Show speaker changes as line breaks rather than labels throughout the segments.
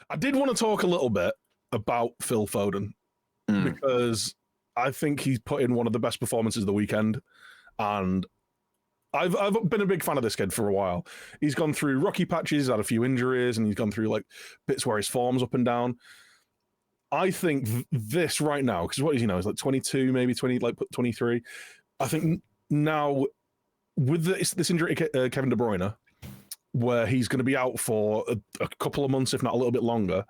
I did want to talk a little bit about Phil Foden because I think he's put in one of the best performances of the weekend, and I've been a big fan of this kid for a while. He's gone through rocky patches, he's had a few injuries, and he's gone through like bits where his form's up and down. I think this right now, because what is he now? He's like 22, maybe 20, like 23. I think now with this injury, Kevin De Bruyne, where he's going to be out for a couple of months, if not a little bit longer.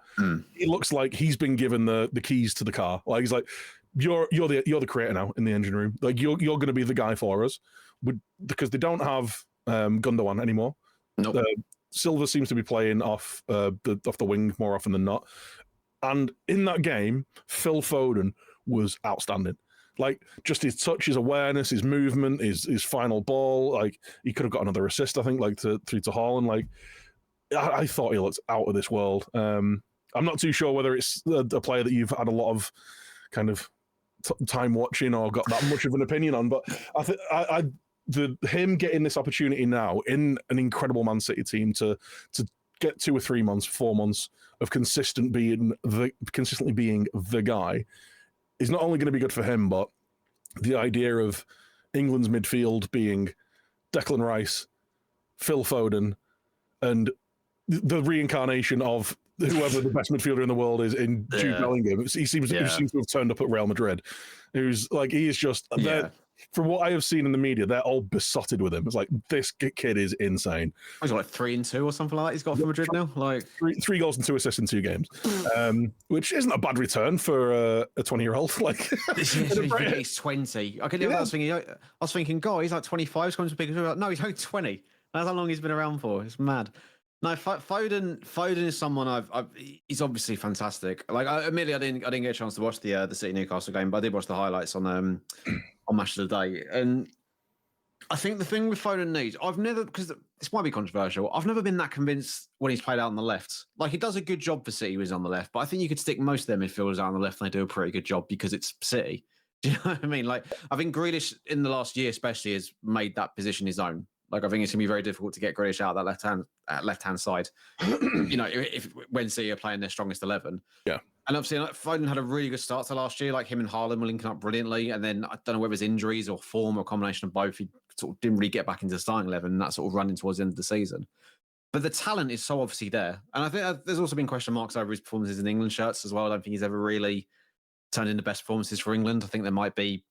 It looks like he's been given the keys to the car. Like he's like, you're the creator now in the engine room. Like you're going to be the guy for us, because they don't have Gundogan anymore.
Nope.
Silva seems to be playing off the wing more often than not. And in that game, Phil Foden was outstanding. Like just his touch, his awareness, his movement, his final ball. Like he could have got another assist, I think, like through to Haaland. Like I thought he looked out of this world. I'm not too sure whether it's a player that you've had a lot of kind of time watching or got that much of an opinion on, but I think him getting this opportunity now in an incredible Man City team to get 2 or 3 months, 4 months of consistently being the guy is not only going to be good for him, but the idea of England's midfield being Declan Rice, Phil Foden, and the reincarnation of whoever the best midfielder in the world is in Jude Bellingham. He seems to have turned up at Real Madrid. He is just from what I have seen in the media, they're all besotted with him. It's like, this kid is insane.
He's like 3-2 or something like that. He's got for Madrid now. Like
3 goals and 2 assists in 2 games, which isn't a bad return for a 20-year-old. Like
he's 20. I was thinking, God, he's like 25. He's going to be big. No, he's only 20. That's how long he's been around for. It's mad. No, Foden is someone he's obviously fantastic. Like, admittedly, I didn't get a chance to watch the City Newcastle game, but I did watch the highlights on Match of the Day. And I think the thing with Foden needs, because this might be controversial, I've never been that convinced when he's played out on the left. Like, he does a good job for City when he's on the left, but I think you could stick most of their midfielders out on the left and they do a pretty good job because it's City. Do you know what I mean? Like, I think Grealish in the last year especially has made that position his own. Like, I think it's going to be very difficult to get Grealish out that left-hand side, when City are playing their strongest 11.
Yeah.
And obviously, Foden had a really good start to last year. Like, him and Haaland were linking up brilliantly. And then I don't know whether it's injuries or form or a combination of both. He sort of didn't really get back into the starting 11, and that sort of running towards the end of the season. But the talent is so obviously there. And I think there's also been question marks over his performances in England shirts as well. I don't think he's ever really turned in the best performances for England. I think there might be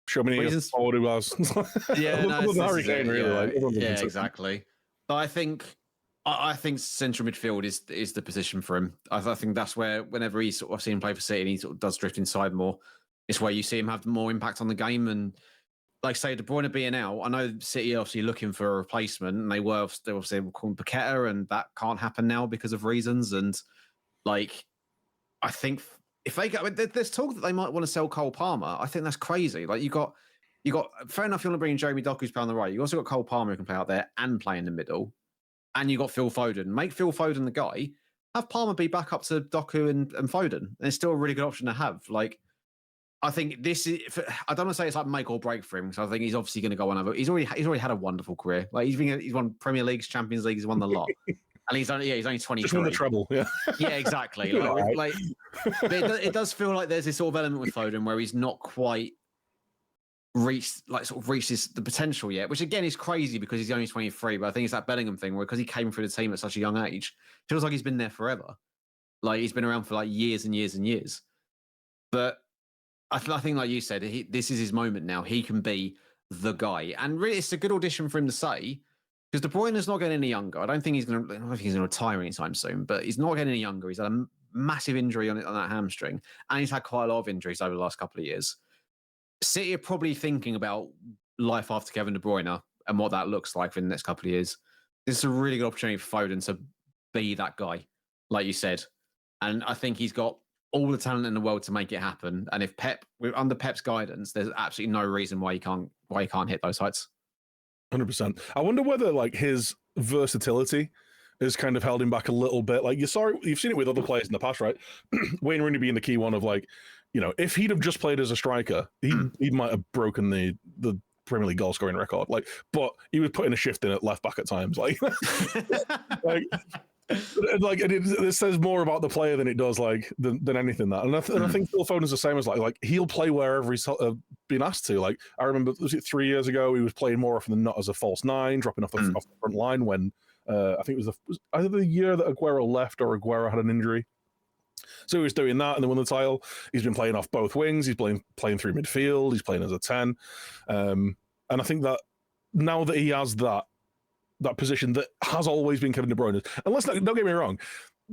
show me
reasons.
Forward who was.
Exactly. But I think central midfield is the position for him. I think that's where, whenever he's sort of seen him play for City and he sort of does drift inside more, it's where you see him have more impact on the game. And like say, De Bruyne being out, I know City are obviously looking for a replacement, and they were obviously calling Paqueta, and that can't happen now because of reasons. And like, I think if they go, there's talk that they might want to sell Cole Palmer. I think that's crazy. Like you got fair enough. You want to bring in Jeremy Doku who's playing on the right. You also got Cole Palmer who can play out there and play in the middle, and you got Phil Foden. Make Phil Foden the guy. Have Palmer be back up to Doku and Foden. And it's still a really good option to have. Like, I think this is. I don't want to say it's like make or break for him, because I think he's obviously going to go on over. He's already had a wonderful career. Like he's won Premier Leagues, Champions Leagues, he's won the lot. And he's only 23.
Just won the treble, yeah.
Yeah, exactly. But it does feel like there's this sort of element with Foden where he's not quite reached the potential yet, which again is crazy because he's only 23. But I think it's that Bellingham thing where, because he came through the team at such a young age, feels like he's been there forever. Like he's been around for like years and years and years. But I think, like you said, this is his moment now. He can be the guy, and really, it's a good audition for him to say. Because De Bruyne is not getting any younger. I don't think he's going to retire anytime soon, but he's not getting any younger. He's had a massive injury on that hamstring, and he's had quite a lot of injuries over the last couple of years. City are probably thinking about life after Kevin De Bruyne and what that looks like for the next couple of years. This is a really good opportunity for Foden to be that guy, like you said. And I think he's got all the talent in the world to make it happen. And if under Pep's guidance, there's absolutely no reason why he can't hit those heights.
100%. I wonder whether like his versatility has kind of held him back a little bit. Like you've seen it with other players in the past, right? Wayne Rooney being the key one of like, if he'd have just played as a striker, he might have broken the Premier League goal scoring record. Like, but he was putting a shift in at left back at times. Like, Like it says more about the player than it does than anything that. And I think Phil Foden's the same as like he'll play wherever he's been asked to. Like I remember, was it 3 years ago? He was playing more often than not as a false nine, dropping off the front line when I think it was either the year that Aguero left or Aguero had an injury. So he was doing that and then won the title. He's been playing off both wings. He's playing through midfield. He's playing as a 10. And I think that now that he has that position that has always been Kevin De Bruyne, and don't get me wrong,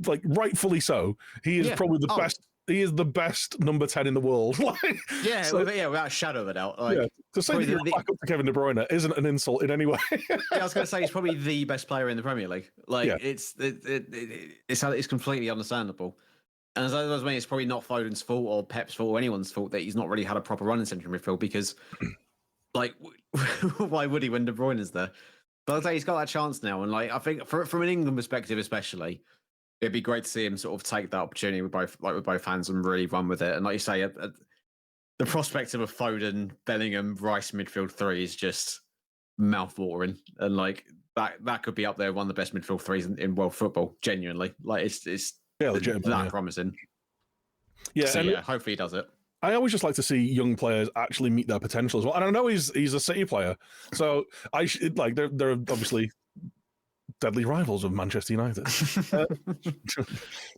like rightfully so, he is probably the best. He is the best number 10 in the world.
Without a shadow of a doubt. Like,
to say that you're back up to Kevin De Bruyne isn't an insult in any way.
I was going to say he's probably the best player in the Premier League. Like it's completely understandable. And as I mean, it's probably not Foden's fault or Pep's fault or anyone's fault that he's not really had a proper run in central midfield because, like, why would he when De Bruyne is there? But I'd say he's got that chance now, and like I think from an England perspective, especially, it'd be great to see him sort of take that opportunity with both hands and really run with it. And like you say, the prospect of a Foden, Bellingham, Rice midfield three is just mouth-watering, and like that could be up there, one of the best midfield threes in world football. Genuinely, like it's that promising. Hopefully he does it.
I always just like to see young players actually meet their potential as well. And I know he's a City player, so they're obviously deadly rivals of Manchester United.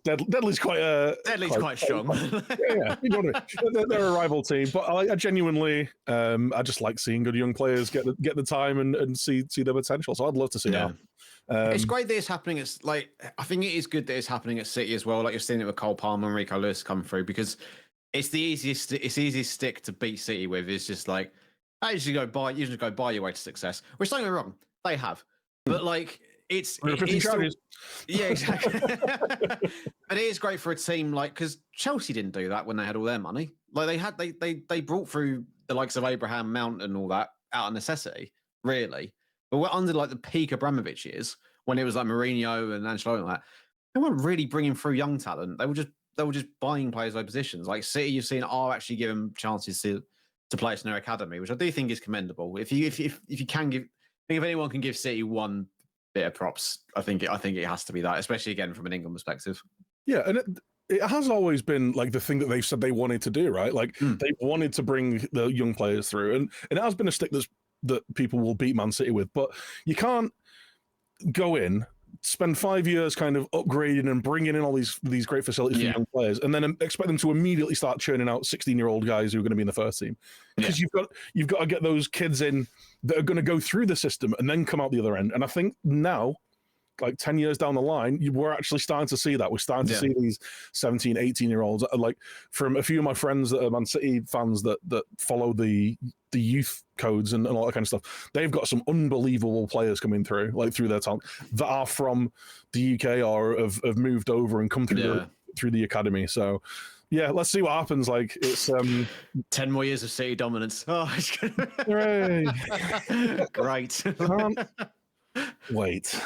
Deadly's quite strong. They're a rival team, but I genuinely, I just like seeing good young players get the time and see their potential. So I'd love to see that.
It's great that it's happening. It's like I think it is good that it's happening at City as well. Like you're seeing it with Cole Palmer and Rico Lewis come through because it's the easiest stick to beat City with. It's just like you usually go buy your way to success. Which don't get me wrong, they have, but like it's still, exactly. But it is great for a team like because Chelsea didn't do that when they had all their money. Like they brought through the likes of Abraham, Mount, and all that out of necessity, really. But we're under like the peak Abramovich years when it was like Mourinho and Ancelotti and all that. They weren't really bringing through young talent. They were just buying players by positions. Like City, you've seen are actually giving chances to players in their academy, which I do think is commendable. If you can give, I think if anyone can give City one bit of props, I think it has to be that, especially again from an England perspective.
Yeah, and it has always been like the thing that they've said they wanted to do, right? Like they wanted to bring the young players through, and it has been a stick that people will beat Man City with, but you can't go in, spend 5 years kind of upgrading and bringing in all these great facilities for young players, and then expect them to immediately start churning out 16-year-old guys who are going to be in the first team. Because you've got to get those kids in that are going to go through the system and then come out the other end. And I think now, like 10 years down the line, we're actually starting to see that. We're starting to see these 17, 18-year-olds. Like from a few of my friends that are Man City fans that follow the youth codes and all that kind of stuff, they've got some unbelievable players coming through, like through their talent, that are from the UK or have moved over and come through the academy. So yeah, let's see what happens. Like it's
10 more years of City dominance. Oh, it's great.
Wait.